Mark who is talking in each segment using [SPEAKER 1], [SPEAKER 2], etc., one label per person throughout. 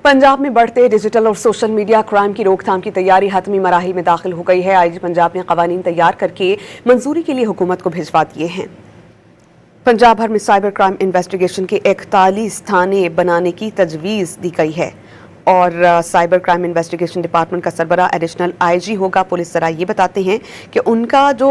[SPEAKER 1] पंजाब में बढ़ते डिजिटल और सोशल मीडिया क्राइम की रोकथाम की तैयारी हतमी मराहिल में दाखिल हो गई है। आईजी पंजाब ने कवानीन तैयार करके मंजूरी के लिए हुकूमत को भिजवा दिए हैं। पंजाब भर में साइबर क्राइम इन्वेस्टिगेशन के 41 थाने बनाने की तजवीज़ दी गई है और साइबर क्राइम इन्वेस्टिगेशन डिपार्टमेंट का सरबराह एडिशनल आईजी होगा। पुलिस जरा ये बताते हैं कि उनका जो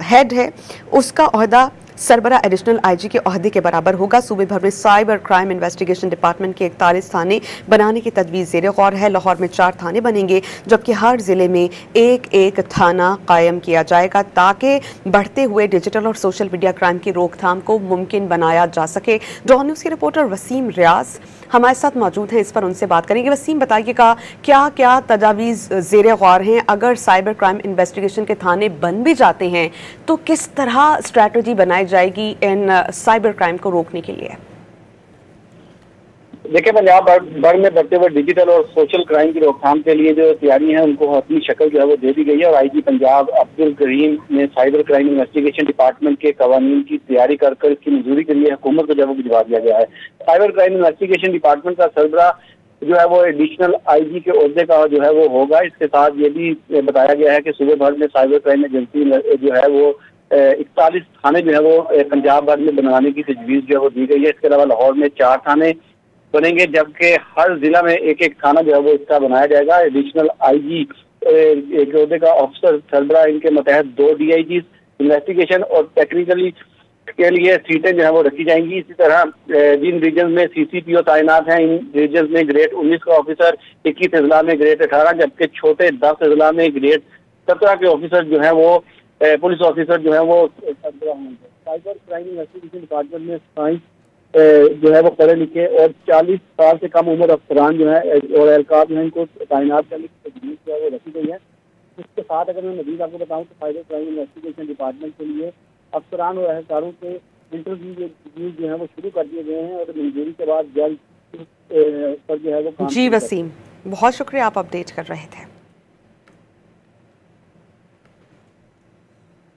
[SPEAKER 1] हेड है उसका ओहदा सरबराह एडिशनल आईजी के ओहदे के बराबर होगा। सूबे भर में साइबर क्राइम इन्वेस्टिगेशन डिपार्टमेंट के 41 थाने बनाने की तजवीज़ ज़ेरे गौर है। लाहौर में 4 थाने बनेंगे जबकि हर ज़िले में एक थाना कायम किया जाएगा ताकि बढ़ते हुए डिजिटल और सोशल मीडिया क्राइम की रोकथाम को मुमकिन बनाया जा सके। डॉन न्यूज़ के रिपोर्टर वसीम रियाज हमारे साथ मौजूद हैं, इस पर उनसे बात करेंगे। वसीम, बताइएगा क्या क्या तजावीज़ ज़ेरे गौर हैं? अगर साइबर क्राइम इन्वेस्टिगेशन के थाने बन भी जाते हैं तो किस तरह स्ट्रैटेजी बनाई जाएगी इन साइबर क्राइम को रोकने के लिए?
[SPEAKER 2] देखिए, पंजाब भर में बढ़ते हुए डिजिटल और सोशल क्राइम की रोकथाम के लिए जो तैयारी है उनको अपनी शक्ल जो है वो दे दी गई है और आईजी पंजाब अब्दुल करीम ने साइबर क्राइम इन्वेस्टिगेशन डिपार्टमेंट के कवानीन की तैयारी कर इसकी मंजूरी के लिए हुकूमत को जो है भिजवा दिया गया है। साइबर क्राइम इन्वेस्टिगेशन डिपार्टमेंट का सरबराह जो है वो एडिशनल आईजी के ओहदे का जो है वो होगा। इसके साथ ये भी बताया गया है कि सूबे भर में साइबर क्राइम एजेंसी जो है वो 41 थाने जो है वो पंजाब भर में बनवाने की तजवीज़ जो है वो दी गई है। इसके अलावा लाहौर में 4 थाने बनेंगे जबकि हर जिला में एक थाना जो है वो इसका बनाया जाएगा। एडिशनल आईजी एक ओहदे का ऑफिसर सरबराह, इनके मतहत 2 डीआईजी इन्वेस्टिगेशन और टेक्निकली के लिए सीटें जो है वो रखी जाएंगी। इसी तरह जिन रीजन में सीसीपीओ तैनात हैं, इन रीजन में ग्रेड 19 का ऑफिसर, 21 अजला में ग्रेड 18, जबकि छोटे 10 अजला में ग्रेड 17 के ऑफिसर जो है वो पुलिस ऑफिसर जो है वो सरबराह होंगे। साइबर क्राइम इन्वेस्टिगेशन डिपार्टमेंट में साइंस जो है वो पढ़े लिखे और 40 साल से कम उम्र अफसरान जो है और एहलकार जो है इनको तैनात करने की तजवीज़ जो है वो रखी गई है। इसके साथ अगर मैं मज़ीद आपको बताऊं तो साइबर क्राइम इन्वेस्टिगेशन डिपार्टमेंट के लिए अफसरान और एहलकारों के इंटरव्यू जो है वो शुरू कर दिए गए हैं और मंजूरी के बाद जल्द पर जो है वो
[SPEAKER 1] जी वसीम, बहुत शुक्रिया, आप अपडेट कर रहे थे।